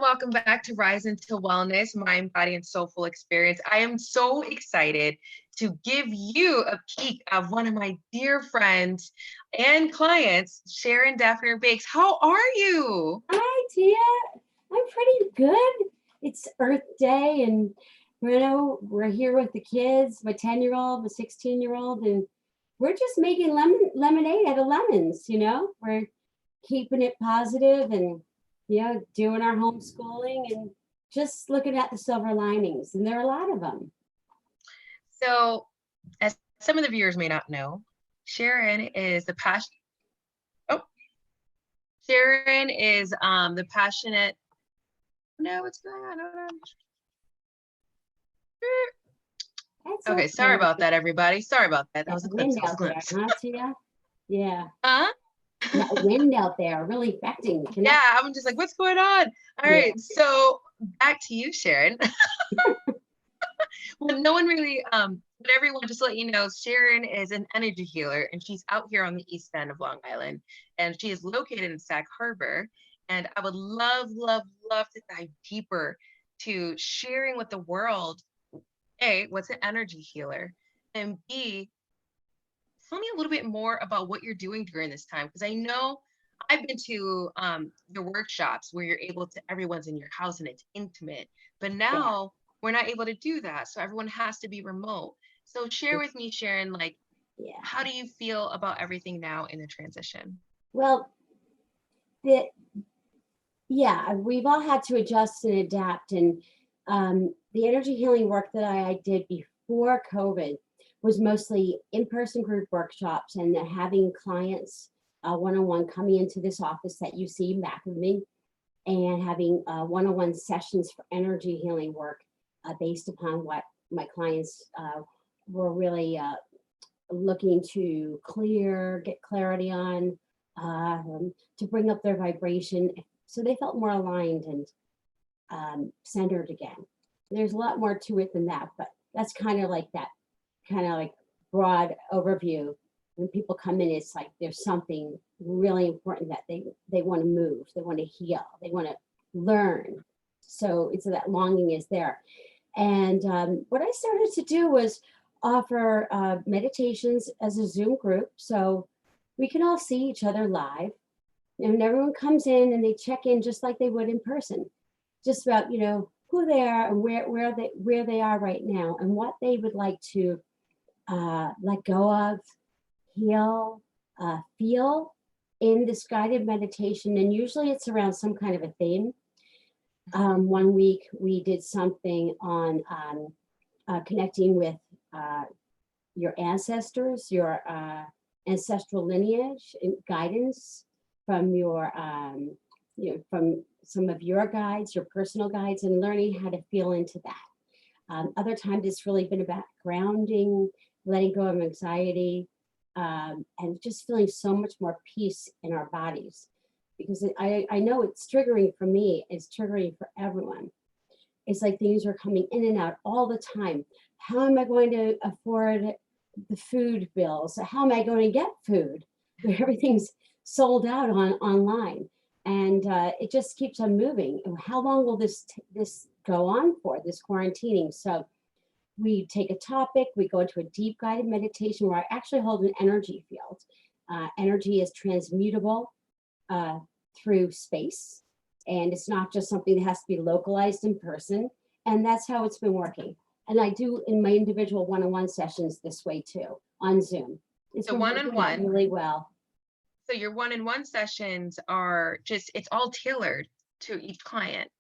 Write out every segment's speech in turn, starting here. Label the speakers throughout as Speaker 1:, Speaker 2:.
Speaker 1: Welcome back to Rise into Wellness, Mind, Body, and Soulful Experience. I am so excited to give you a peek of one of my dear friends and clients, Sharon Daffner Bakes. How are you?
Speaker 2: Hi, Tia. I'm pretty good. It's Earth Day, and we're here with the kids, my 10-year-old, my 16-year-old, and we're just making lemonade out of lemons. We're keeping it positive and doing our homeschooling and just looking at the silver linings, and there are a lot of them.
Speaker 1: So, as some of the viewers may not know, Sharon is the passionate. Sharon is the passionate. No, what's going on? Okay, sorry about that, everybody. Sorry about that. That was a glimpse.
Speaker 2: Huh, Tia? Yeah.
Speaker 1: Huh?
Speaker 2: That wind out there really affecting.
Speaker 1: Yeah, I'm just like, what's going on? All right, so back to you, Sharon. Well, no one really, but everyone, just to let you know, Sharon is an energy healer, and she's out here on the east end of Long Island, and she is located in Sag Harbor. And I would love to dive deeper to sharing with the world, A, what's an energy healer, and B, tell me a little bit more about what you're doing during this time, because I know I've been to your workshops where you're able to, everyone's in your house and it's intimate, but now we're not able to do that. So everyone has to be remote. So share with me, Sharon, like, how do you feel about everything now in the transition?
Speaker 2: Well, we've all had to adjust and adapt. And the energy healing work that I did before COVID was mostly in-person group workshops and having clients one-on-one coming into this office that you see back of me and having one-on-one sessions for energy healing work based upon what my clients were really looking to get clarity on, to bring up their vibration so they felt more aligned and centered again. There's a lot more to it than that, but that's kind of like broad overview. When people come in, it's like there's something really important that they want to move, they want to heal, they want to learn. So it's that longing is there. And what I started to do was offer meditations as a Zoom group, so we can all see each other live. And everyone comes in and they check in just like they would in person, just about who they are and where they are right now and what they would like to let go of, heal, feel in this guided meditation. And usually it's around some kind of a theme. One week we did something on connecting with your ancestors, your ancestral lineage and guidance from your from some of your guides, your personal guides, and learning how to feel into that. Other times it's really been about grounding, letting go of anxiety, and just feeling so much more peace in our bodies. Because I know it's triggering for me, it's triggering for everyone. It's like things are coming in and out all the time. How am I going to afford the food bills? How am I going to get food? Everything's sold out online. And it just keeps on moving. How long will this go on for, this quarantining? So we take a topic, we go into a deep guided meditation where I actually hold an energy field. Energy is transmutable through space, and it's not just something that has to be localized in person. And that's how it's been working. And I do in my individual one-on-one sessions this way too, on Zoom. It's
Speaker 1: so one-on-one
Speaker 2: really well.
Speaker 1: So your one-on-one sessions are it's all tailored to each client.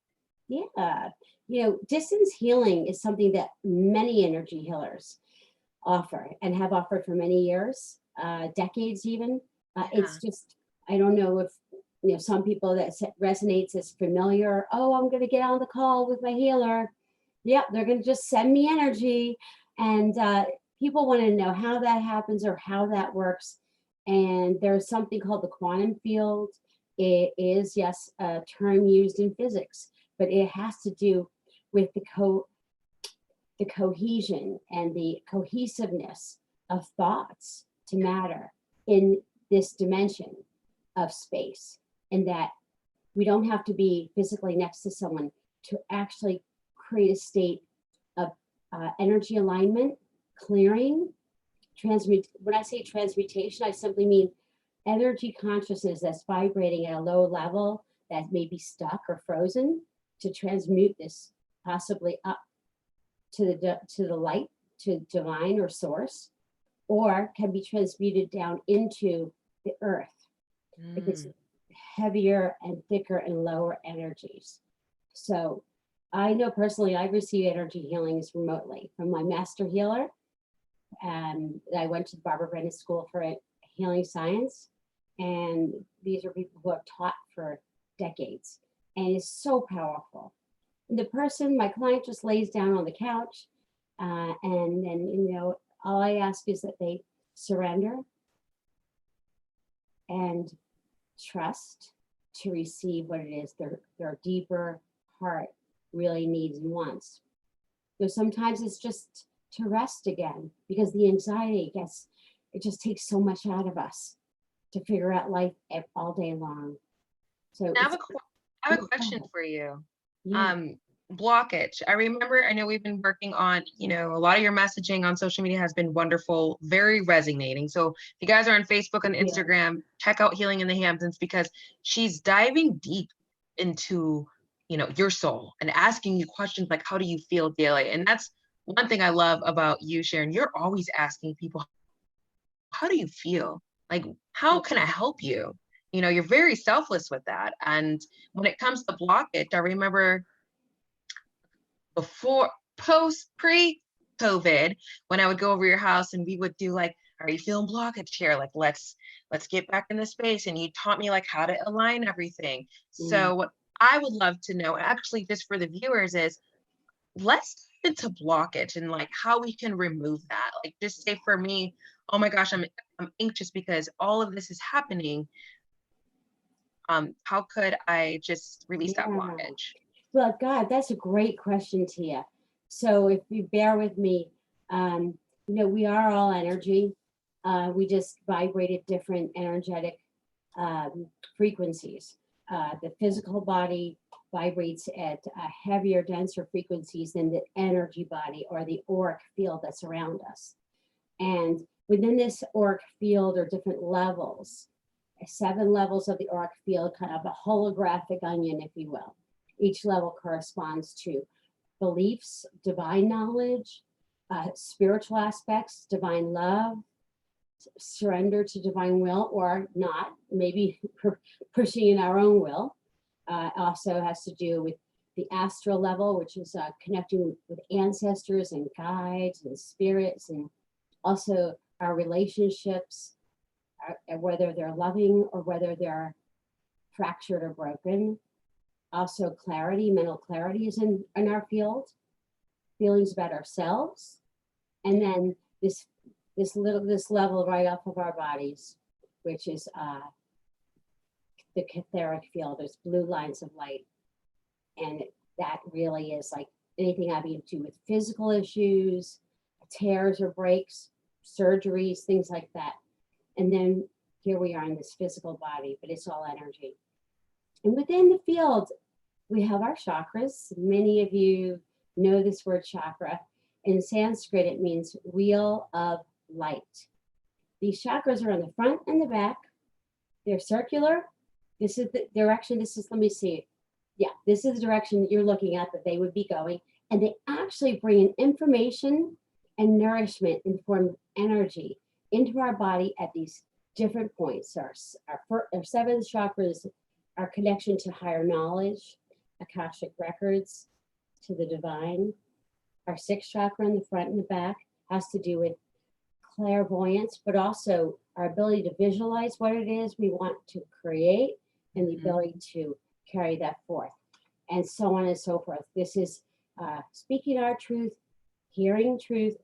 Speaker 2: Yeah, distance healing is something that many energy healers offer and have offered for many years, decades even. It's just, I don't know if, some people that resonates as familiar. Oh, I'm going to get on the call with my healer. Yep, they're going to just send me energy. And people want to know how that happens or how that works. And there's something called the quantum field. It is, yes, a term used in physics, but it has to do with the cohesion and the cohesiveness of thoughts to matter in this dimension of space. And that We don't have to be physically next to someone to actually create a state of energy alignment, clearing, transmute. When I say transmutation, I simply mean energy consciousness that's vibrating at a low level that may be stuck or frozen, to transmute this possibly up to the light, to divine or source, or can be transmuted down into the earth. If it's heavier and thicker and lower energies. So I know personally I've received energy healings remotely from my master healer. And I went to the Barbara Brennan School for Healing Science. And these are people who have taught for decades. And it's so powerful. The person, my client, just lays down on the couch. And then, you know, all I ask is that they surrender and trust to receive what it is their deeper heart really needs and wants. So sometimes it's just to rest again, because the anxiety it just takes so much out of us to figure out life all day long. So
Speaker 1: I have a question for you.
Speaker 2: Yeah.
Speaker 1: Blockage. I know we've been working on, you know, a lot of your messaging on social media has been wonderful, very resonating. So if you guys are on Facebook and Instagram, check out Healing in the Hamptons, because she's diving deep into, you know, your soul and asking you questions like, how do you feel daily? And that's one thing I love about you, Sharon. You're always asking people, how do you feel? Like, how can I help you? You know, you're very selfless with that. And when it comes to blockage, I remember pre-COVID, when I would go over your house and we would do like, are you feeling blockage here? Like, let's get back in the space. And you taught me like how to align everything. So what I would love to know, actually, just for the viewers, is let's get into blockage and like how we can remove that. Like, just say for me, oh my gosh, I'm anxious because all of this is happening. How could I just release that blockage?
Speaker 2: Well, God, that's a great question, Tia. So if you bear with me, you know, we are all energy. We just vibrate at different energetic frequencies. The physical body vibrates at heavier, denser frequencies than the energy body or the auric field that's around us. And within this auric field are different levels, 7 levels of the auric field, kind of a holographic onion, if you will. Each level corresponds to beliefs, divine knowledge, spiritual aspects, divine love, surrender to divine will or not, maybe pushing in our own will. Also has to do with the astral level, which is connecting with ancestors and guides and spirits, and also our relationships, whether they're loving or whether they're fractured or broken. Also clarity, mental clarity is in our field, feelings about ourselves. And then this level right off of our bodies, which is the etheric field. There's blue lines of light. And that really is like anything having to do with physical issues, tears or breaks, surgeries, things like that. And then here we are in this physical body, but it's all energy. And within the field, we have our chakras. Many of you know this word chakra. In Sanskrit, it means wheel of light. These chakras are on the front and the back. They're circular. This is the direction. Let me see. Yeah, this is the direction you're looking at that they would be going. And they actually bring in information and nourishment in the form of energy into our body at these different points. Our 7th chakra is our connection to higher knowledge, Akashic records, to the divine. Our 6th chakra in the front and the back has to do with clairvoyance, but also our ability to visualize what it is we want to create and the ability to carry that forth, and so on and so forth. This is speaking our truth, hearing truth,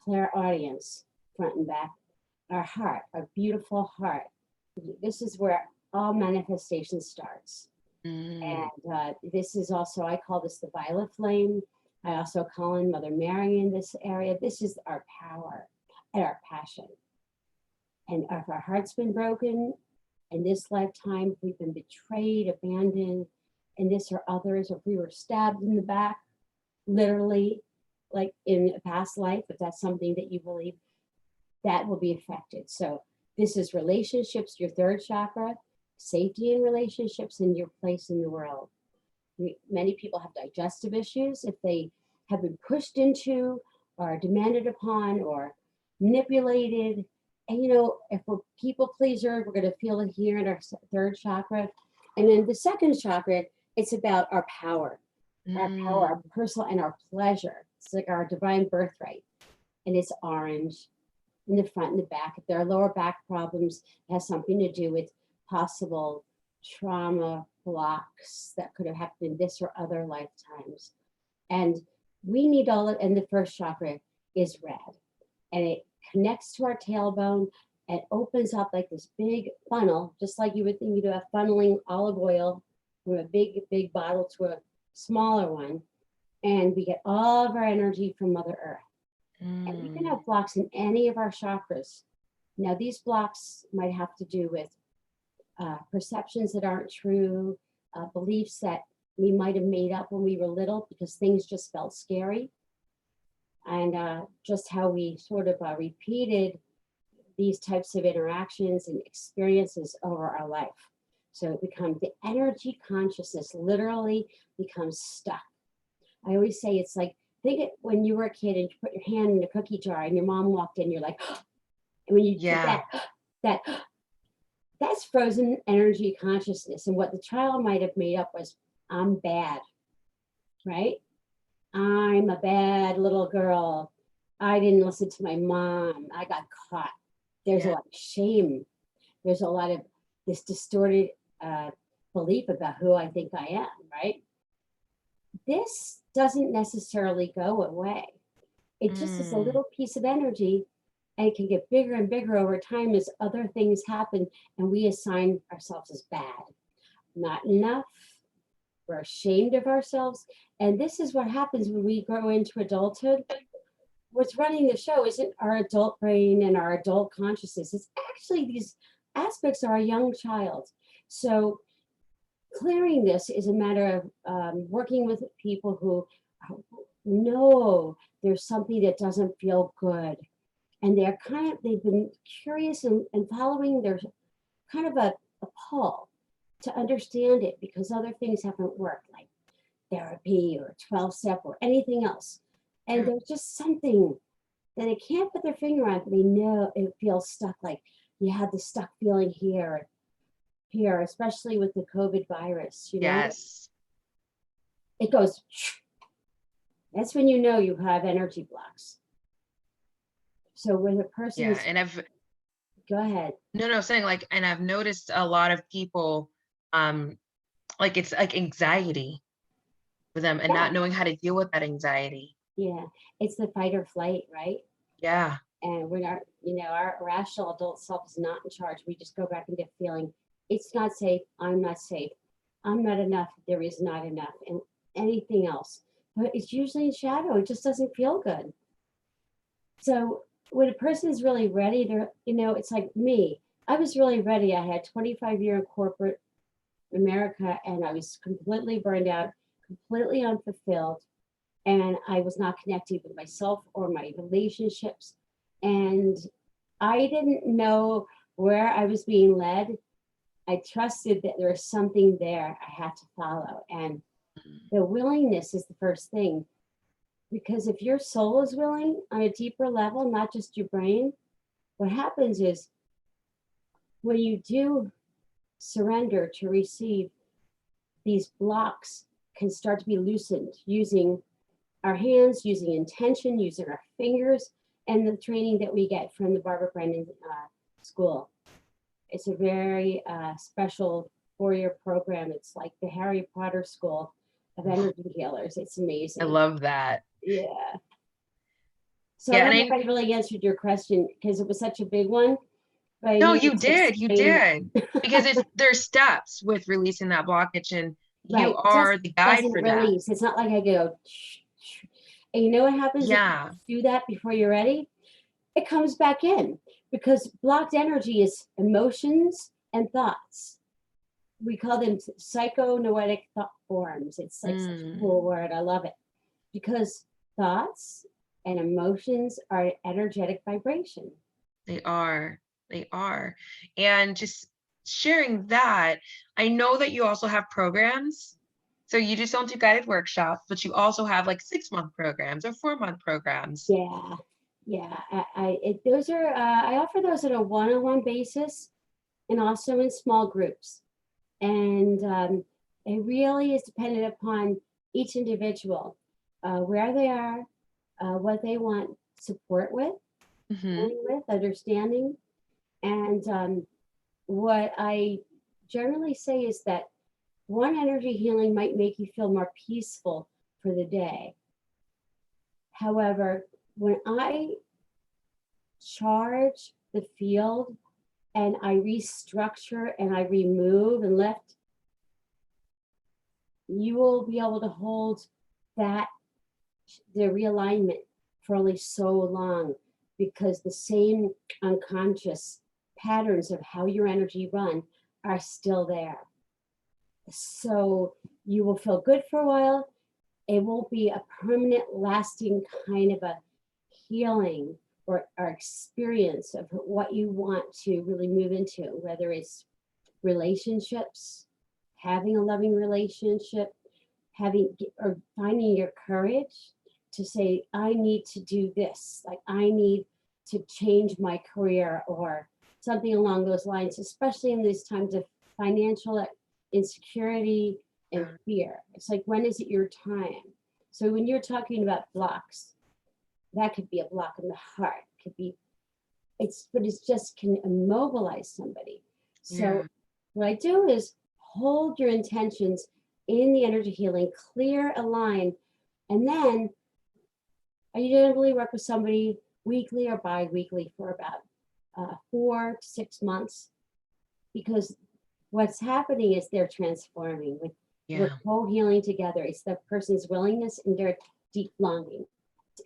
Speaker 2: clairaudience, front and back. Our heart, our beautiful heart. This is where all manifestation starts. And this is also, I call this the violet flame. I also call in Mother Mary in this area. This is our power and our passion. And if our heart's been broken, in this lifetime, if we've been betrayed, abandoned, in this or others, or if we were stabbed in the back, literally, like in a past life, if that's something that you believe, that will be affected. So this is relationships, your third chakra, safety in relationships, and your place in the world. Many people have digestive issues if they have been pushed into or demanded upon or manipulated. And if we're people pleaser, we're going to feel it here in our third chakra. And then the second chakra, it's about our power, our personal, and our pleasure. It's like our divine birthright. And it's orange in the front and the back. If there are lower back problems, it has something to do with possible trauma blocks that could have happened in this or other lifetimes. And we need all of, and the first chakra is red. And it connects to our tailbone and opens up like this big funnel, just like you would think you'd have funneling olive oil from a big bottle to a smaller one. And we get all of our energy from Mother Earth. And we can have blocks in any of our chakras. Now, these blocks might have to do with perceptions that aren't true, beliefs that we might have made up when we were little because things just felt scary. And just how we sort of repeated these types of interactions and experiences over our life. So it becomes the energy consciousness literally becomes stuck. I always say it's like, think it when you were a kid and you put your hand in a cookie jar and your mom walked in, you're like, and when you did that's frozen energy consciousness. And what the child might have made up was, I'm bad, right? I'm a bad little girl. I didn't listen to my mom. I got caught. There's a lot of shame. There's a lot of this distorted belief about who I think I am, right? This doesn't necessarily go away. It just is a little piece of energy, and it can get bigger and bigger over time as other things happen and we assign ourselves as bad, not enough. We're ashamed of ourselves. And this is what happens when we grow into adulthood. What's running the show isn't our adult brain and our adult consciousness. It's actually these aspects of our young child. So clearing this is a matter of working with people who know there's something that doesn't feel good. And they've been curious and following their kind of a pull to understand it because other things haven't worked, like therapy or 12-step or anything else. And there's just something that they can't put their finger on, but they know it feels stuck, like you have the stuck feeling here, especially with the COVID virus,
Speaker 1: Yes.
Speaker 2: It goes, that's when you know you have energy blocks. So when a person go ahead.
Speaker 1: No, saying like, and I've noticed a lot of people, like it's like anxiety for them and not knowing how to deal with that anxiety.
Speaker 2: Yeah, it's the fight or flight, right?
Speaker 1: Yeah.
Speaker 2: And we're not, our rational adult self is not in charge. We just go back into feeling it's not safe, I'm not safe, I'm not enough, there is not enough, and anything else. But it's usually in shadow, it just doesn't feel good. So when a person is really ready, they're, it's like me. I was really ready. I had 25 years in corporate America and I was completely burned out, completely unfulfilled. And I was not connected with myself or my relationships. And I didn't know where I was being led. I trusted that there was something there I had to follow. And the willingness is the first thing. Because if your soul is willing on a deeper level, not just your brain, what happens is when you do surrender to receive, these blocks can start to be loosened using our hands, using intention, using our fingers, and the training that we get from the Barbara Brennan School. It's a very special 4-year program. It's like the Harry Potter School of Energy Healers. It's amazing.
Speaker 1: I love that.
Speaker 2: Yeah. So I don't know if I really answered your question because it was such a big one. But
Speaker 1: no, you did. Because there's steps with releasing that blockage, and you are the guide for that.
Speaker 2: It's not like I go, and you know what happens if you do that before you're ready? It comes back in because blocked energy is emotions and thoughts. We call them psychonoetic thought forms. It's like such a cool word. I love it because thoughts and emotions are energetic vibration.
Speaker 1: They are. They are. And just sharing that, I know that you also have programs. So you just don't do guided workshops, but you also have like 6-month programs or 4-month programs.
Speaker 2: Yeah, yeah. Those are I offer those on a one-on-one basis and also in small groups. And it really is dependent upon each individual, where they are, what they want support with, healing with, understanding. And what I generally say is that one energy healing might make you feel more peaceful for the day. However, when I charge the field and I restructure and I remove and lift, you will be able to hold that, the realignment for only so long, because the same unconscious patterns of how your energy run are still there. So you will feel good for a while. It won't be a permanent, lasting kind of a healing or experience of what you want to really move into, whether it's relationships, having a loving relationship, having or finding your courage to say, I need to do this, like I need to change my career or something along those lines, especially in these times of financial insecurity and fear. It's like, when is it your time? So when you're talking about blocks, that could be a block in the heart, could be, but it's just can immobilize somebody. So what I do is hold your intentions in the energy healing, clear a line, and then I usually work with somebody weekly or bi-weekly for about 4 to 6 months, because what's happening is they're transforming. We're co-healing together. It's the person's willingness and their deep longing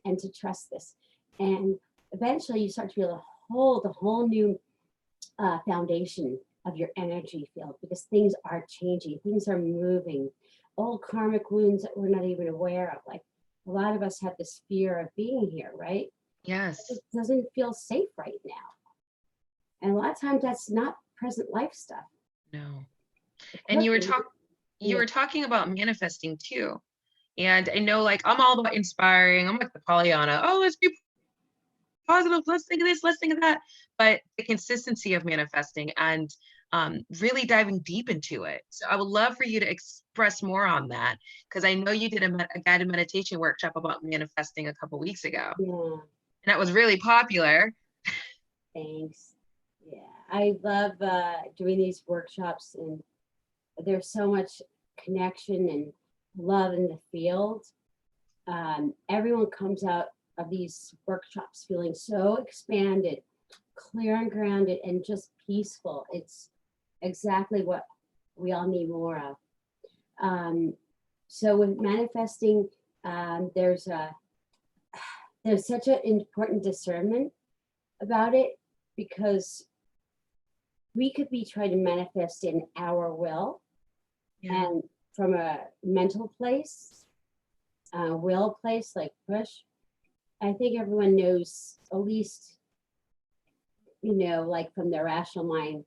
Speaker 2: and to trust this. And eventually you start to be able to hold a whole new foundation of your energy field, because things are changing, things are moving. Old karmic wounds that we're not even aware of. Like a lot of us have this fear of being here, right?
Speaker 1: Yes.
Speaker 2: It doesn't feel safe right now. And a lot of times that's not present life stuff.
Speaker 1: No. And you were talking about manifesting too. And I know, like, I'm all about inspiring. I'm like the Pollyanna. Oh, let's be positive. Let's think of this. Let's think of that. But the consistency of manifesting and really diving deep into it. So I would love for you to express more on that, because I know you did a guided meditation workshop about manifesting a couple weeks ago.
Speaker 2: Yeah.
Speaker 1: And that was really popular.
Speaker 2: Thanks. Yeah, I love doing these workshops, and there's so much connection and love in the field. Everyone comes out of these workshops feeling so expanded, clear and grounded, and just peaceful. It's exactly what we all need more of. So with manifesting, there's such an important discernment about it, because we could be trying to manifest in our will and from a mental place, will place, like push. I think everyone knows, at least, like from their rational mind,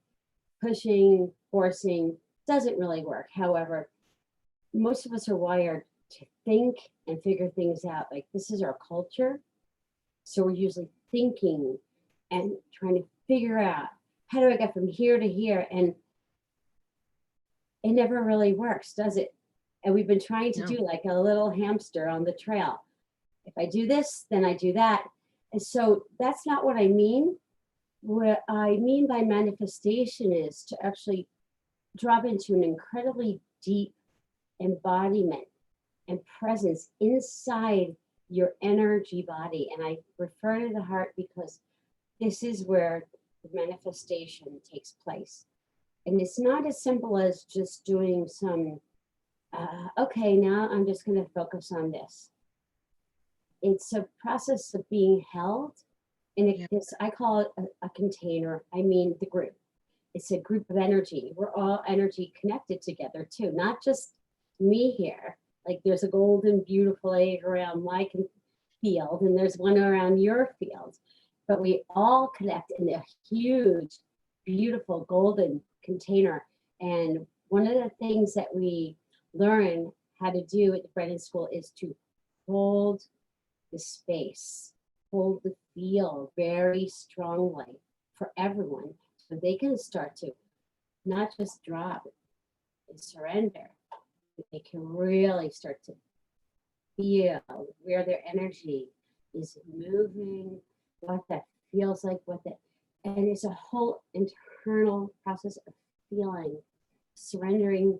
Speaker 2: pushing, forcing doesn't really work. However, most of us are wired to think and figure things out. Like, this is our culture. So we're usually thinking and trying to figure out, how do I get from here to here? And it never really works, does it? And we've been trying to do like a little hamster on the trail. If I do this, then I do that. And so that's not what I mean. What I mean by manifestation is to actually drop into an incredibly deep embodiment and presence inside your energy body. And I refer to the heart because this is where the manifestation takes place. And it's not as simple as just doing some, okay, now I'm just going to focus on this. It's a process of being held in this, I call it a container. I mean, the group. it's a group of energy. We're all energy connected together too, not just me here. Like there's a golden, beautiful egg around my field, and there's one around your field, but we all connect in a huge, beautiful golden container. And one of the things that we learn how to do at the Brennan School is to hold the space, hold the field very strongly for everyone, so they can start to not just drop and surrender, but they can really start to feel where their energy is moving, what that feels like, and it's a whole internal process of feeling, surrendering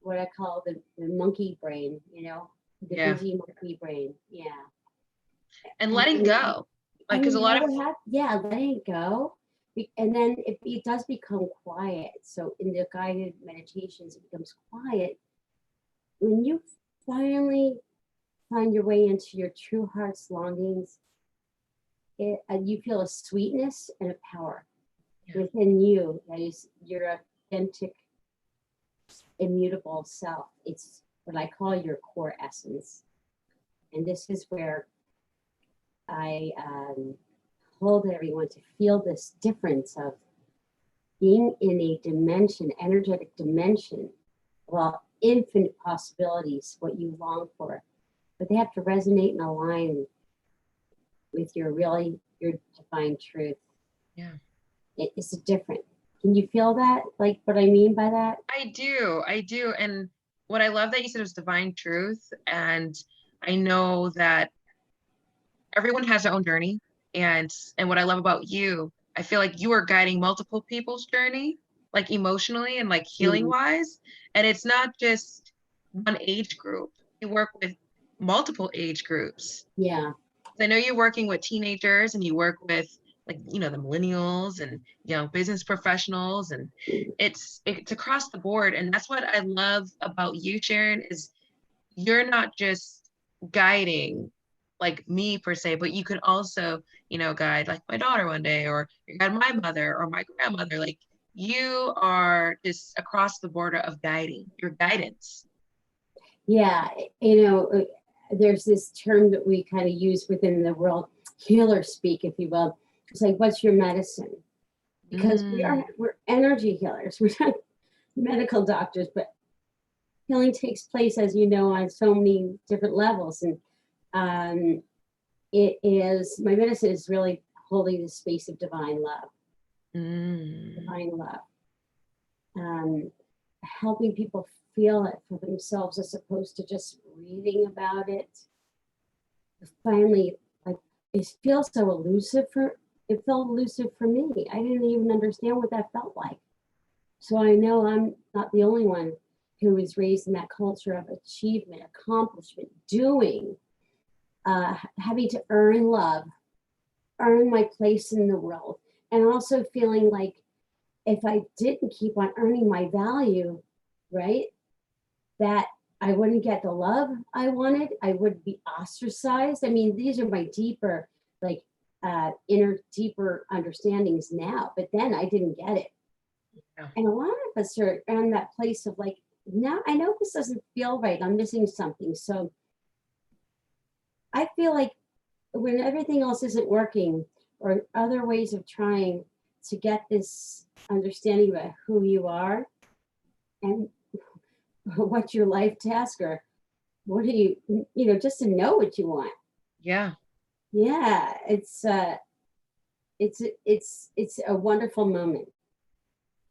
Speaker 2: what I call the monkey brain, the busy monkey brain. Yeah.
Speaker 1: And letting go. Like, because a lot of
Speaker 2: letting it go. And then it does become quiet. So in the guided meditations, it becomes quiet. When you finally find your way into your true heart's longings, you feel a sweetness and a power within you that is your authentic, immutable self. It's what I call your core essence. And this is where I hold everyone to feel this difference of being in a dimension, energetic dimension, of infinite possibilities, what you long for. But they have to resonate and align with your divine truth.
Speaker 1: Yeah.
Speaker 2: It's different. Can you feel that? Like what I mean by that?
Speaker 1: I do. And what I love that you said was divine truth. And I know that everyone has their own journey. And what I love about you, I feel like you are guiding multiple people's journey, like emotionally and like healing wise. And it's not just one age group. You work with multiple age groups.
Speaker 2: Yeah.
Speaker 1: I know you're working with teenagers and you work with the millennials and business professionals, and it's across the board. And that's what I love about you, Sharon, is you're not just guiding like me per se, but you can also guide like my daughter one day, or you guide my mother or my grandmother. Like you are just across the border of guiding, your guidance.
Speaker 2: Yeah, there's this term that we kind of use within the world, healer speak, if you will. It's like, what's your medicine? Because we're energy healers. We're not medical doctors, but healing takes place, as you know, on so many different levels. And my medicine is really holding the space of divine love. Divine love. Helping people feel it for themselves as opposed to just reading about it. Finally, like, it feels so elusive it felt elusive for me. I didn't even understand what that felt like. So I know I'm not the only one who was raised in that culture of achievement, accomplishment, doing, having to earn love, earn my place in the world, and also feeling like if I didn't keep on earning my value, right, that I wouldn't get the love I wanted. I would be ostracized. I mean, these are my deeper, deeper understandings now, but then I didn't get it. Yeah. And a lot of us are in that place of like, now I know this doesn't feel right. I'm missing something. So I feel like when everything else isn't working, or other ways of trying to get this understanding about who you are and what's your life task, or what do you just to know what you want.
Speaker 1: Yeah.
Speaker 2: Yeah. It's a wonderful moment.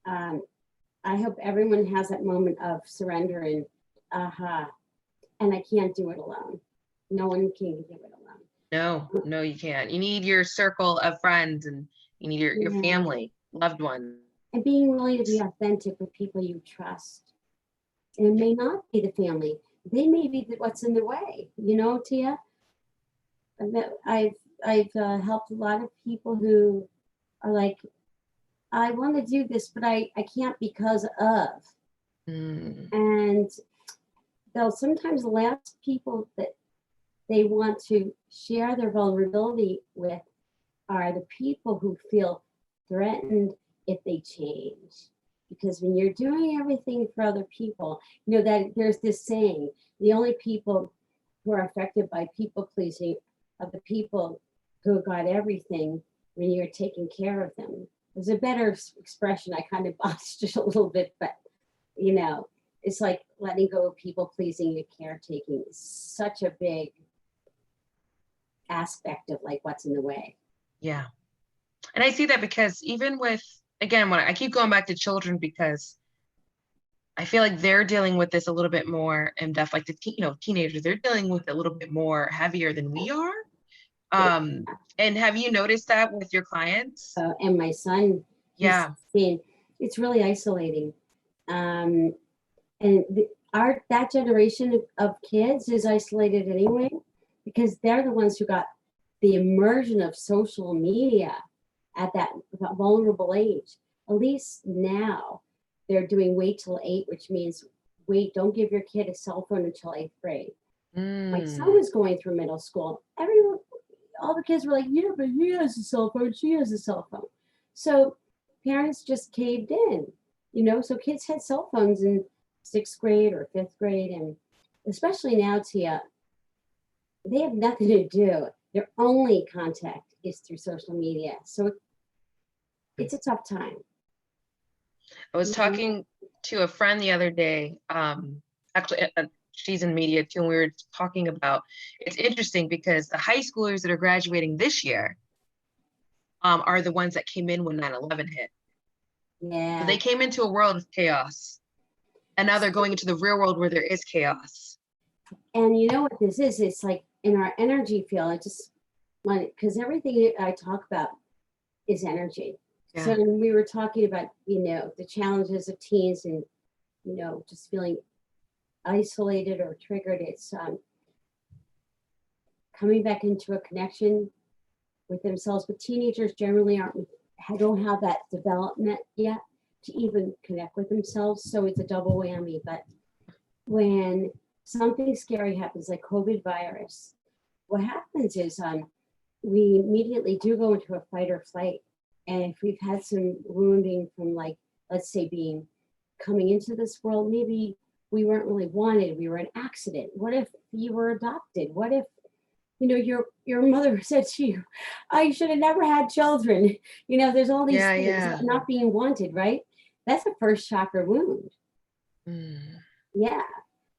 Speaker 2: I hope everyone has that moment of surrender and and I can't do it alone. No one can do it alone.
Speaker 1: No, you can't. You need your circle of friends, and you need your family, loved ones.
Speaker 2: And being willing to be authentic with people you trust. And it may not be the family. They may be what's in the way, Tia. I've helped a lot of people who are like, I want to do this, but I can't because of. And they'll sometimes the last people that they want to share their vulnerability with are the people who feel threatened if they change. Because when you're doing everything for other people, you know that there's this saying, the only people who are affected by people pleasing are the people who got everything when you're taking care of them. There's a better expression. I kind of botched it a little bit, but you know, it's like letting go of people pleasing and caretaking is such a big aspect of like what's in the way.
Speaker 1: Yeah. And I see that because even with, again, when I keep going back to children, because I feel like they're dealing with this a little bit more in depth, like teenagers, they're dealing with it a little bit more heavier than we are. And have you noticed that with your clients?
Speaker 2: And my son,
Speaker 1: Yeah.
Speaker 2: It's really isolating. And that generation of kids is isolated anyway, because they're the ones who got the immersion of social media at that vulnerable age. At least now they're doing wait till 8, which means wait, don't give your kid a cell phone until 8th grade. My son was going through middle school. All the kids were like, yeah, but he has a cell phone, she has a cell phone. So parents just caved in, you know, so kids had cell phones in 6th grade or 5th grade. And especially now, Tia, they have nothing to do. Their only contact is through social media. So it's a tough time.
Speaker 1: I was talking to a friend the other day, actually, she's in media too, and we were talking about, it's interesting because the high schoolers that are graduating this year are the ones that came in when 9/11 hit.
Speaker 2: Yeah.
Speaker 1: So they came into a world of chaos, and now they're going into the real world where there is chaos.
Speaker 2: And you know what this is? It's like in our energy field, I just want, because everything I talk about is energy. Yeah. So when we were talking about, you know, the challenges of teens and, you know, just feeling isolated or triggered, it's coming back into a connection with themselves. But teenagers generally don't have that development yet to even connect with themselves. So it's a double whammy. But when something scary happens, like COVID virus, what happens is we immediately do go into a fight or flight. And if we've had some wounding from, like, let's say coming into this world, maybe we weren't really wanted, we were an accident. What if you were adopted? What if, you know, your mother said to you, I should have never had children. You know, there's all these things about not being wanted, right? That's a first chakra wound. Yeah,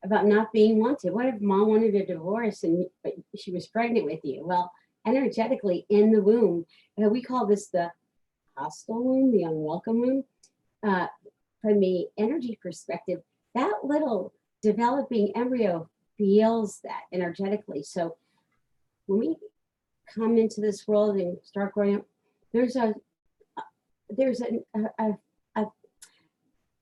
Speaker 2: about not being wanted. What if mom wanted a divorce but she was pregnant with you? Well, energetically in the womb, and we call this the hostile womb, the unwelcome womb. From the energy perspective, that little developing embryo feels that energetically. So when we come into this world and start growing up,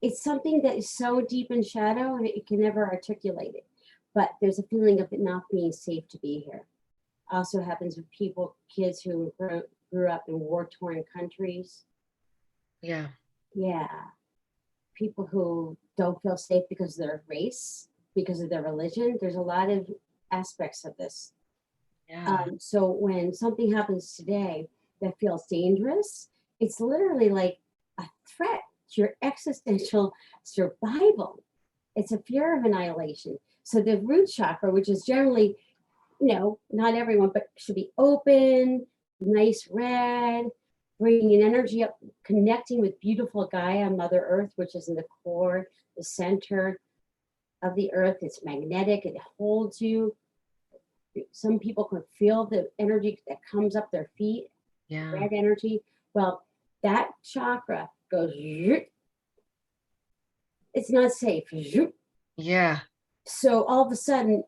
Speaker 2: it's something that is so deep in shadow and it can never articulate it. But there's a feeling of it not being safe to be here. Also happens with kids who grew up in war-torn countries. Yeah. People who don't feel safe because of their race, because of their religion. There's a lot of aspects of this. So when something happens today that feels dangerous, it's literally like a threat to your existential survival. It's a fear of annihilation. So the root chakra, which is generally, you know, not everyone, but should be open, nice red, bringing an energy up, connecting with beautiful Gaia, Mother Earth, which is in the core, the center of the earth. It's magnetic, it holds you. Some people can feel the energy that comes up their feet, red energy. Well, that chakra goes, it's not safe. Yeah. So all of a sudden,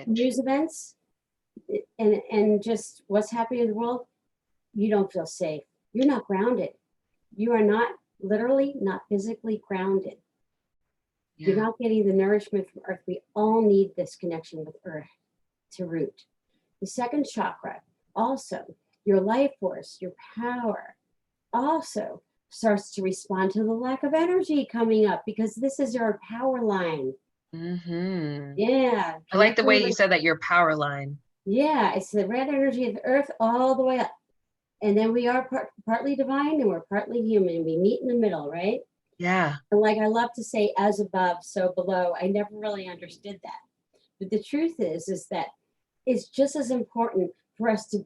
Speaker 2: news events and just what's happening in the world, you don't feel safe. You're not grounded. You are not physically grounded. You're not getting the nourishment from earth. We all need this connection with earth to root. The second chakra, also your life force, your power, also starts to respond to the lack of energy coming up, because this is your power line. Yeah.
Speaker 1: I like the way you said that, your power line.
Speaker 2: Yeah, it's the red energy of the earth all the way up. And then we are partly divine and we're partly human. We meet in the middle, right?
Speaker 1: Yeah.
Speaker 2: And like I love to say, as above, so below. I never really understood that. But the truth is that it's just as important for us to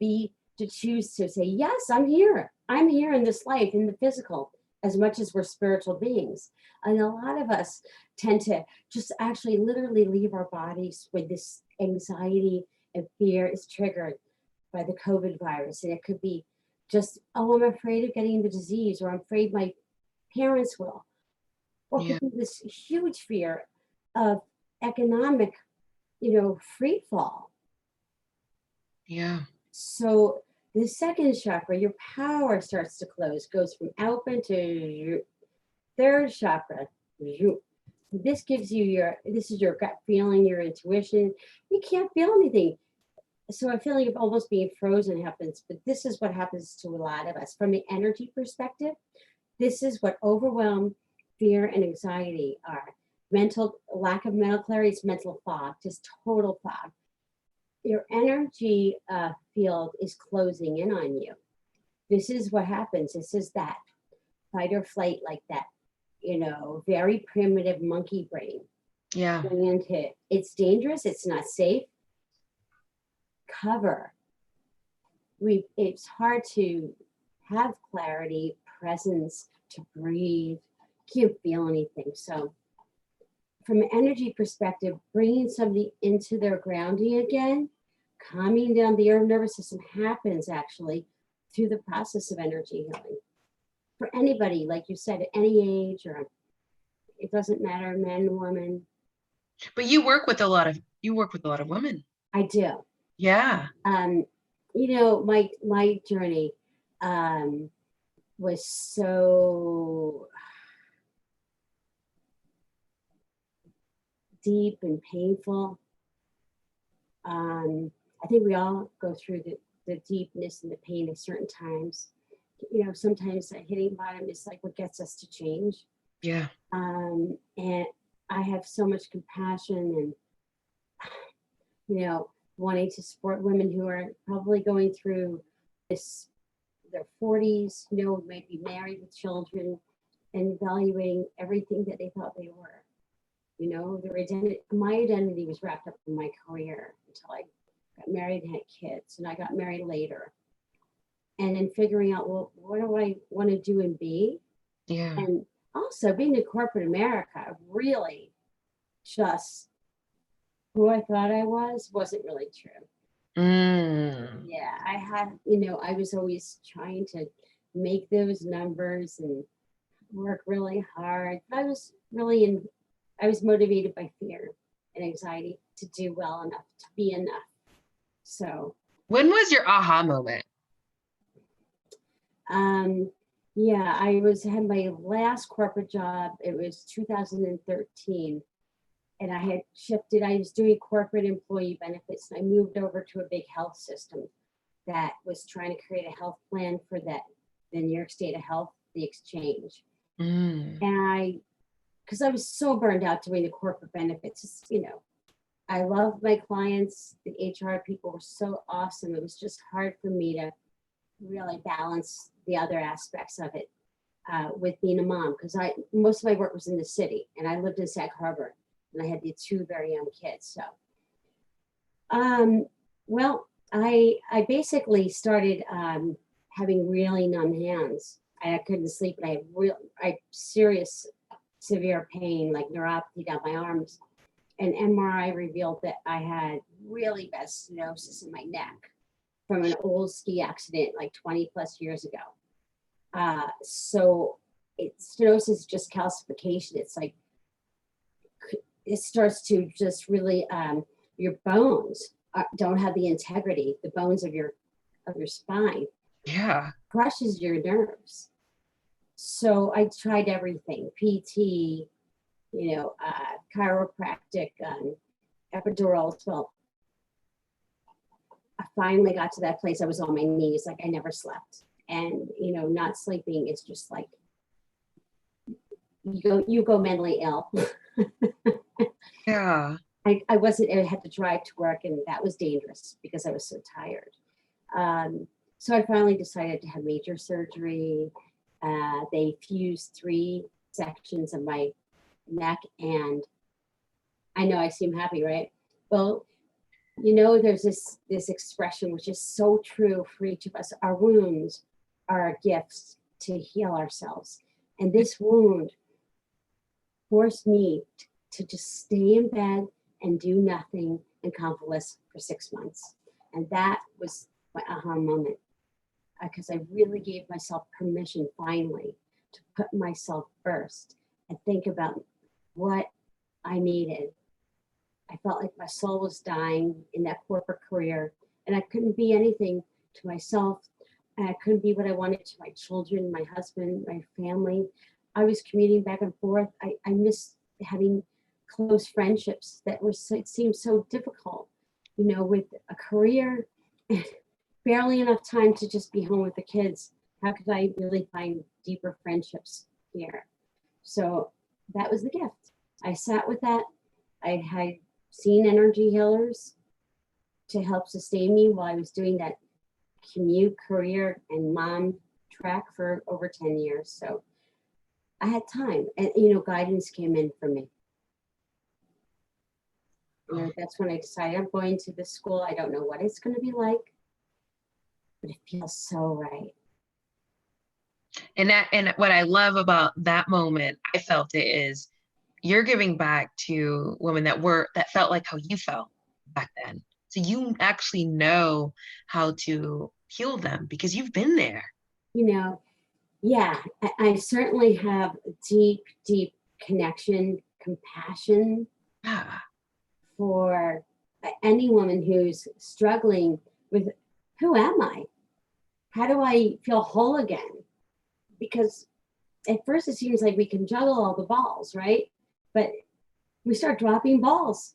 Speaker 2: choose to say, yes, I'm here. I'm here in this life, in the physical, as much as we're spiritual beings. And a lot of us tend to just actually literally leave our bodies when this anxiety and fear is triggered by the COVID virus. And it could be just, oh, I'm afraid of getting the disease, or I'm afraid my parents will. Or
Speaker 1: Yeah.
Speaker 2: could be this huge fear of economic, free fall.
Speaker 1: Yeah.
Speaker 2: So the second chakra, your power starts to close, goes from open to third chakra. This gives you this is your gut feeling, your intuition. You can't feel anything. So a feeling of almost being frozen happens, but this is what happens to a lot of us. From the energy perspective, this is what overwhelm, fear, and anxiety are. Lack of mental clarity is mental fog, just total fog. Your energy field is closing in on you. This is what happens. This is that fight or flight, like that, very primitive monkey brain.
Speaker 1: Yeah.
Speaker 2: Going into it's dangerous. It's not safe. Cover. It's hard to have clarity, presence, to breathe. Can't feel anything. So from an energy perspective, bringing somebody into their grounding again, calming down the nervous system happens actually through the process of energy healing. For anybody, like you said, at any age, or it doesn't matter, men, women.
Speaker 1: But you work with a lot of women.
Speaker 2: I do.
Speaker 1: Yeah.
Speaker 2: My journey was so deep and painful. I think we all go through the deepness and the pain at certain times. Sometimes hitting bottom is like what gets us to change.
Speaker 1: Yeah.
Speaker 2: And I have so much compassion and, wanting to support women who are probably going through this, their 40s, might be married with children and evaluating everything that they thought they were. Their identity, my identity was wrapped up in my career until I got married and had kids, and I got married later. And then figuring out, well, what do I want to do and be?
Speaker 1: Yeah.
Speaker 2: And also being in corporate America, really just who I thought I wasn't really true. Yeah, I had, I was always trying to make those numbers and work really hard. I was motivated by fear and anxiety to do well enough, to be enough. So
Speaker 1: when was your aha moment?
Speaker 2: Yeah, I had my last corporate job. It was 2013. And I had shifted, I was doing corporate employee benefits. And I moved over to a big health system that was trying to create a health plan for the New York State of Health, the exchange. And because I was so burned out doing the corporate benefits, I loved my clients. The HR people were so awesome. It was just hard for me to really balance the other aspects of it with being a mom, because most of my work was in the city and I lived in Sag Harbor and I had the two very young kids. So, well, I basically started having really numb hands. I couldn't sleep, and I had serious, severe pain, like neuropathy down my arms. And MRI revealed that I had really bad stenosis in my neck from an old ski accident like 20 plus years ago. So stenosis is just calcification. It's like, it starts to just really, your bones don't have the integrity, the bones of your spine.
Speaker 1: Yeah.
Speaker 2: Crushes your nerves. So I tried everything, PT, chiropractic, epidurals. Well, I finally got to that place. I was on my knees, like I never slept. And, not sleeping is just like, you go mentally ill.
Speaker 1: Yeah.
Speaker 2: I had to drive to work, and that was dangerous because I was so tired. So I finally decided to have major surgery. They fused 3 sections of my neck, and I know I seem happy, right? Well, you know, there's this expression which is so true for each of us. Our wounds are our gifts to heal ourselves. And this wound forced me to just stay in bed and do nothing and convalesce for 6 months. And that was my aha moment, because I really gave myself permission finally to put myself first and think about what I needed. I felt like my soul was dying in that corporate career, and I couldn't be anything to myself. And I couldn't be what I wanted to my children, my husband, my family. I was commuting back and forth. I missed having close friendships that were it seemed so difficult, you know, with a career and barely enough time to just be home with the kids. How could I really find deeper friendships here? So that was the gift. I sat with that. I had seen energy healers to help sustain me while I was doing that commute, career, and mom track for over 10 years. So I had time, and you know, guidance came in for me. You know, that's when I decided I'm going to this school. I don't know what it's going to be like, but it feels so right.
Speaker 1: And what I love about that moment, I felt it is you're giving back to women that felt like how you felt back then. So you actually know how to heal them because you've been there.
Speaker 2: You know, yeah, I certainly have deep, deep connection, compassion
Speaker 1: Yeah.
Speaker 2: for any woman who's struggling with, who am I? How do I feel whole again? Because at first it seems like we can juggle all the balls, right? But we start dropping balls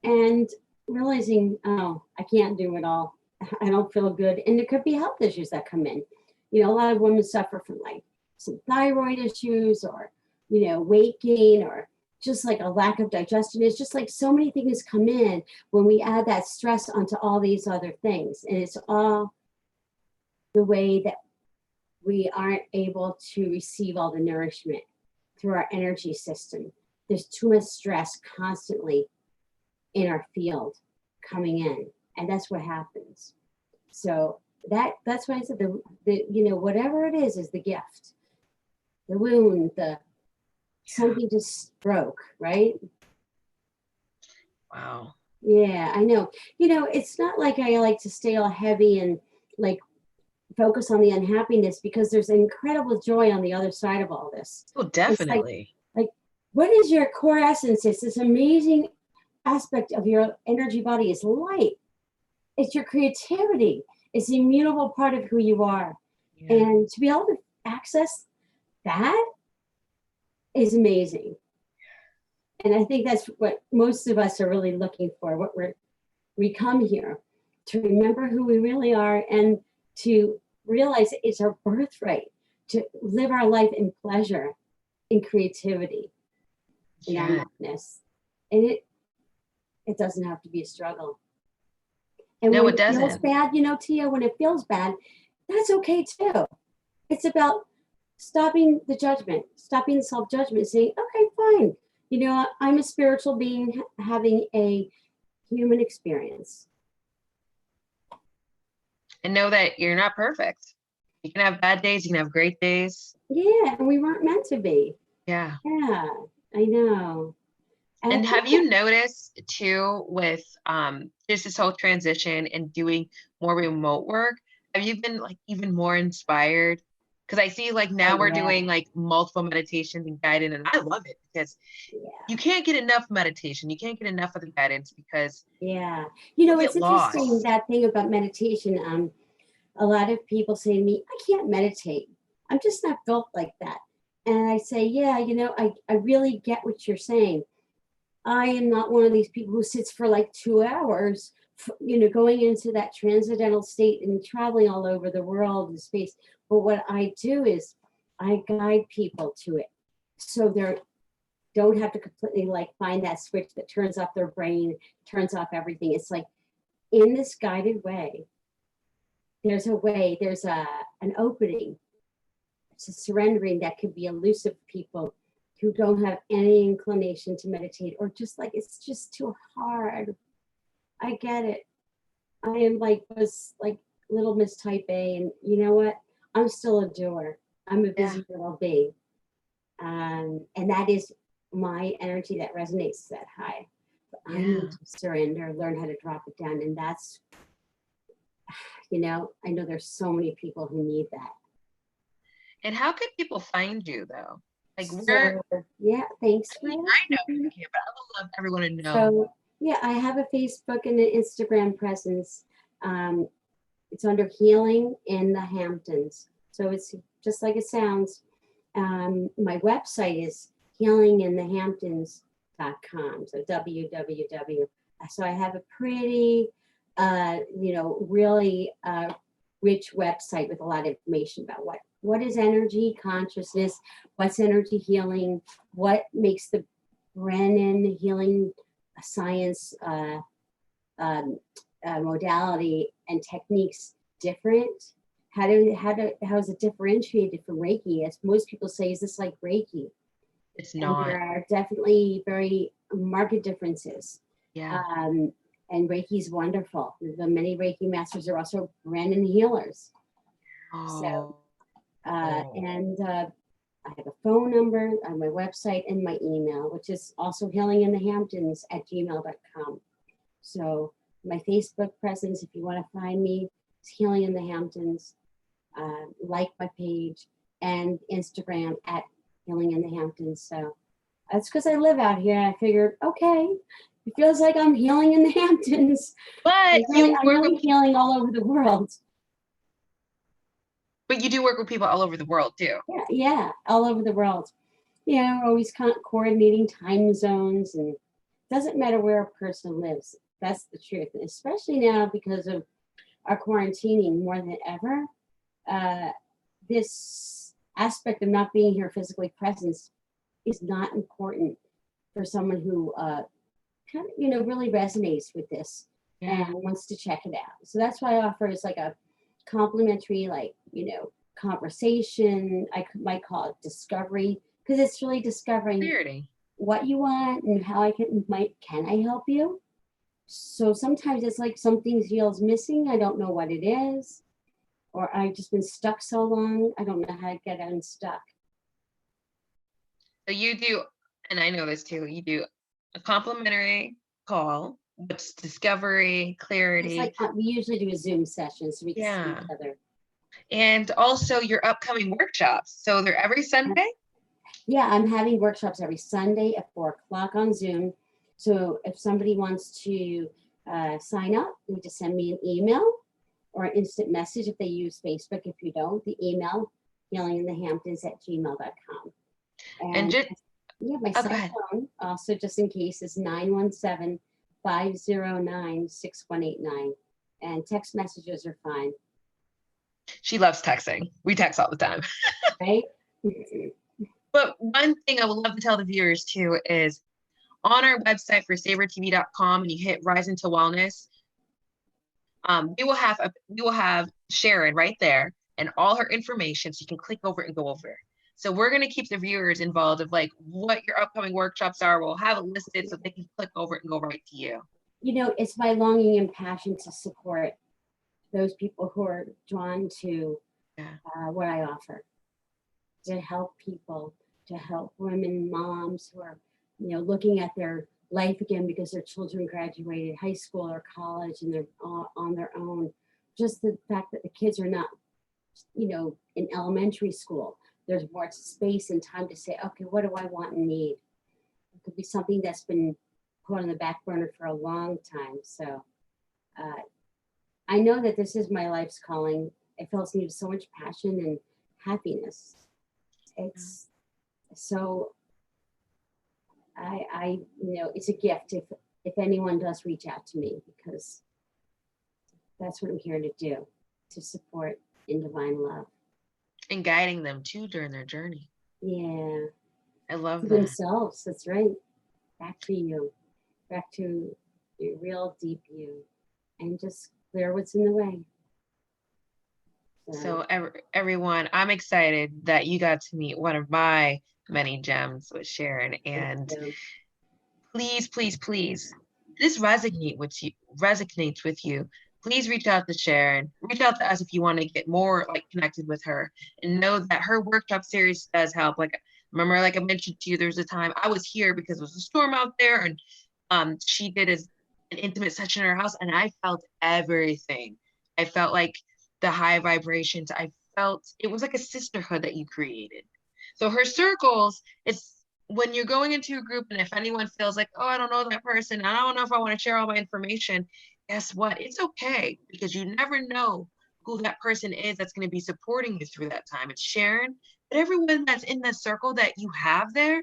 Speaker 2: and realizing, oh, I can't do it all. I don't feel good. And there could be health issues that come in. You know, a lot of women suffer from like some thyroid issues or, you know, weight gain or just like a lack of digestion. It's just like so many things come in when we add that stress onto all these other things. And it's all the way that we aren't able to receive all the nourishment through our energy system. There's too much stress constantly in our field coming in, and that's what happens. So that's why I said the you know, whatever it is the gift. The wound, the something just broke, right?
Speaker 1: Wow.
Speaker 2: Yeah, I know. You know, it's not like I like to stay all heavy and like focus on the unhappiness, because there's incredible joy on the other side of all this.
Speaker 1: Oh,
Speaker 2: It's
Speaker 1: definitely.
Speaker 2: like what is your core essence? It's this amazing aspect of your energy body is light. It's your creativity. It's the immutable part of who you are.
Speaker 1: Yeah.
Speaker 2: And to be able to access that is amazing. And I think that's what most of us are really looking for, what we come here to remember who we really are and to realize it's our birthright to live our life in pleasure, in creativity, in
Speaker 1: Yeah.
Speaker 2: happiness. And it doesn't have to be a struggle. And
Speaker 1: No,
Speaker 2: when
Speaker 1: it
Speaker 2: it feels
Speaker 1: doesn't.
Speaker 2: bad, you know, Tia, when it feels bad, that's okay too. It's about stopping the judgment, stopping the self-judgment, saying, okay, fine. You know, I'm a spiritual being having a human experience.
Speaker 1: And know that you're not perfect. You can have bad days, you can have great days.
Speaker 2: Yeah, and we weren't meant to be.
Speaker 1: Yeah.
Speaker 2: Yeah, I know.
Speaker 1: And have you noticed too with just this whole transition and doing more remote work, have you been like even more inspired? Because I see like now we're doing like multiple meditations and guidance, and I love it because you can't get enough meditation. You can't get enough of the guidance because
Speaker 2: yeah. You know, it's
Speaker 1: get
Speaker 2: interesting
Speaker 1: lost.
Speaker 2: that thing about meditation. A lot of people say to me, I can't meditate. I'm just not built like that. And I say, yeah, you know, I really get what you're saying. I am not one of these people who sits for like 2 hours, you know, going into that transcendental state and traveling all over the world and space. But what I do is I guide people to it. So they don't have to completely like find that switch that turns off their brain, turns off everything. It's like in this guided way, there's a way, there's an opening to surrendering that could be elusive for people who don't have any inclination to meditate, or just like, it's just too hard. I get it. I am like, was like little Miss Type A, and you know what? I'm still a doer. I'm a busy little bee. And that is my energy that resonates that high. But I need to surrender, learn how to drop it down. And that's, I know there's so many people who need that.
Speaker 1: And how can people find you though? Like
Speaker 2: So, yeah, thanks for
Speaker 1: I know
Speaker 2: asking.
Speaker 1: you, but I would love everyone to know.
Speaker 2: So, yeah, I have a Facebook and an Instagram presence. It's under Healing in the Hamptons. So it's just like it sounds. My website is healinginthehamptons.com. So www. So I have a pretty, really rich website with a lot of information about what is energy consciousness, what's energy healing, what makes the Greene healing science modality and techniques different. How is it differentiated from Reiki? As most people say, is this like Reiki?
Speaker 1: It's not.
Speaker 2: And there are definitely very marked differences.
Speaker 1: Yeah.
Speaker 2: And Reiki is wonderful. The many Reiki masters are also Greene healers. So, and I have a phone number on my website and my email, which is also healinginthehamptons@gmail.com. So my Facebook presence, if you want to find me, is Healing in the Hamptons. Like my page, and Instagram @Healing in the Hamptons. So that's because I live out here. I figured, okay, it feels like I'm healing in the Hamptons.
Speaker 1: But
Speaker 2: I'm really healing all over the world.
Speaker 1: But you do work with people all over the world too.
Speaker 2: Yeah, all over the world. Yeah, we're always coordinating time zones, and it doesn't matter where a person lives. That's the truth. And especially now because of our quarantining more than ever. This aspect of not being here physically present is not important for someone who really resonates with this and wants to check it out. So that's why I offer is like a complimentary, conversation. I might call it discovery, because it's really discovering what you want and how can I help you? So sometimes it's like something feels missing. I don't know what it is. Or I've just been stuck so long, I don't know how to get unstuck.
Speaker 1: So you do, and I know this too, you do a complimentary call, which discovery, clarity.
Speaker 2: It's like we usually do a Zoom session so we can see each other.
Speaker 1: And also your upcoming workshops. So they're every Sunday?
Speaker 2: Yeah, I'm having workshops every Sunday at 4:00 on Zoom. So if somebody wants to sign up, you just send me an email or an instant message if they use Facebook. If you don't, the email, healinginthehamptons@gmail.com. And my cell phone, also just in case, is 917-509-6189. And text messages are fine.
Speaker 1: She loves texting. We text all the time.
Speaker 2: Right?
Speaker 1: But one thing I would love to tell the viewers too is on our website for sabertv.com, and you hit Rise into Wellness, we will have Sharon right there and all her information, so you can click over and go over. So we're going to keep the viewers involved of like what your upcoming workshops are. We'll have it listed so they can click over it and go right to you.
Speaker 2: It's my longing and passion to support those people who are drawn to what I offer, to help people, to help women, moms who are, looking at their life again because their children graduated high school or college and they're on their own. Just the fact that the kids are not, in elementary school, there's more space and time to say, okay, what do I want and need? It could be something that's been put on the back burner for a long time. So I know that this is my life's calling. It fills me with so much passion and happiness. It's so, it's a gift if anyone does reach out to me, because that's what I'm here to do, to support in divine love.
Speaker 1: And guiding them too during their journey.
Speaker 2: Yeah.
Speaker 1: I love that.
Speaker 2: Themselves, that's right. Back to you, back to your real deep you, and just clear what's in the way.
Speaker 1: So everyone, I'm excited that you got to meet one of my many gems with Sharon. And please, please, please, this resonates with you. Please reach out to Sharon. Reach out to us if you want to get more like connected with her, and know that her workshop series does help. Like, remember, like I mentioned to you, there's a time I was here because it was a storm out there, and she did an intimate session in her house, and I felt everything. I felt like the high vibrations. I felt it was like a sisterhood that you created. So her circles, it's when you're going into a group, and if anyone feels like, oh, I don't know that person, I don't know if I want to share all my information, guess what? It's okay, because you never know who that person is that's going to be supporting you through that time. It's Sharon, but everyone that's in the circle that you have there,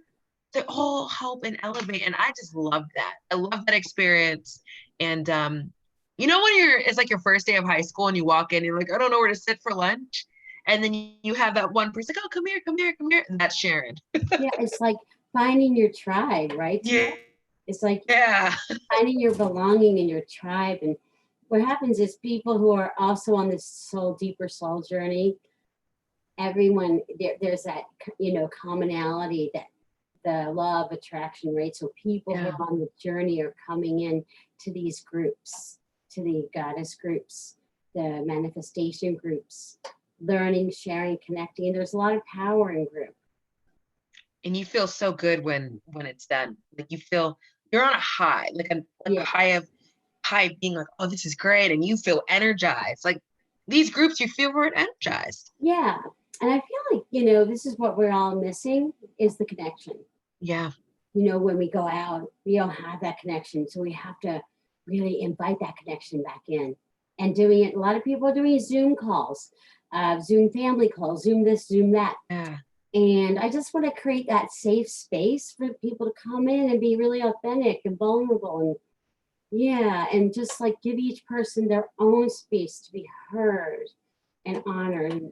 Speaker 1: they all help and elevate. And I just love that. I love that experience. And you know, when it's like your first day of high school and you walk in, you're like, I don't know where to sit for lunch. And then you have that one person, like, oh, come here, come here, come here. And that's Sharon.
Speaker 2: Yeah, it's like finding your tribe, right?
Speaker 1: Yeah.
Speaker 2: It's like
Speaker 1: Yeah.
Speaker 2: finding your belonging in your tribe. And what happens is people who are also on this deeper soul journey, everyone, there's that, commonality, that the law of attraction, right? So people who are on the journey are coming in to these groups, to the goddess groups, the manifestation groups, learning, sharing, connecting. And there's a lot of power in group.
Speaker 1: And you feel so good when it's done. Like you feel you're on a high, like a high being like, oh, this is great. And you feel energized. Like these groups, you feel very energized.
Speaker 2: Yeah. And I feel like, this is what we're all missing, is the connection.
Speaker 1: Yeah.
Speaker 2: When we go out, we don't have that connection. So we have to really invite that connection back in. And doing it, a lot of people are doing Zoom calls, Zoom family calls, Zoom this, Zoom that.
Speaker 1: Yeah.
Speaker 2: And I just want to create that safe space for people to come in and be really authentic and vulnerable, and just like give each person their own space to be heard and honored. And,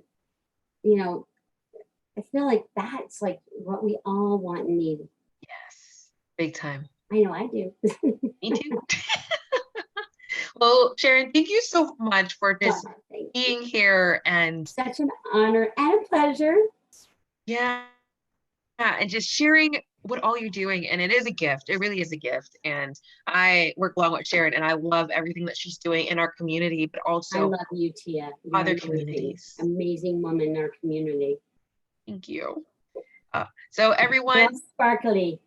Speaker 2: I feel like that's like what we all want and need.
Speaker 1: Yes, big time.
Speaker 2: I know I do.
Speaker 1: Me too. Well, Sharon, thank you so much for just being here, and
Speaker 2: such an honor and a pleasure.
Speaker 1: Yeah, and just sharing what all you're doing. And it is a gift. It really is a gift. And I work along with Sharon, and I love everything that she's doing in our community, but also
Speaker 2: I love you, Tia. You're
Speaker 1: other communities.
Speaker 2: Amazing woman in our community.
Speaker 1: Thank you. So everyone,
Speaker 2: that's sparkly.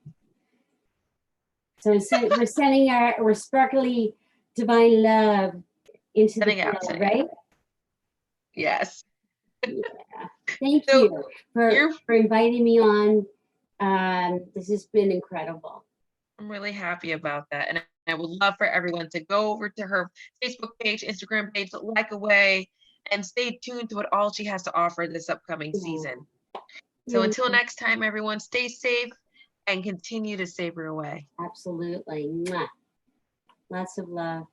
Speaker 2: So we're sending our sparkly divine love into the world, right?
Speaker 1: Yes.
Speaker 2: Yeah. Thank you for inviting me on. This has been incredible.
Speaker 1: I'm really happy about that. And I would love for everyone to go over to her Facebook page, Instagram page, like away, and stay tuned to what all she has to offer this upcoming season. So until next time, everyone, stay safe and continue to savor away.
Speaker 2: Absolutely. Mwah. Lots of love.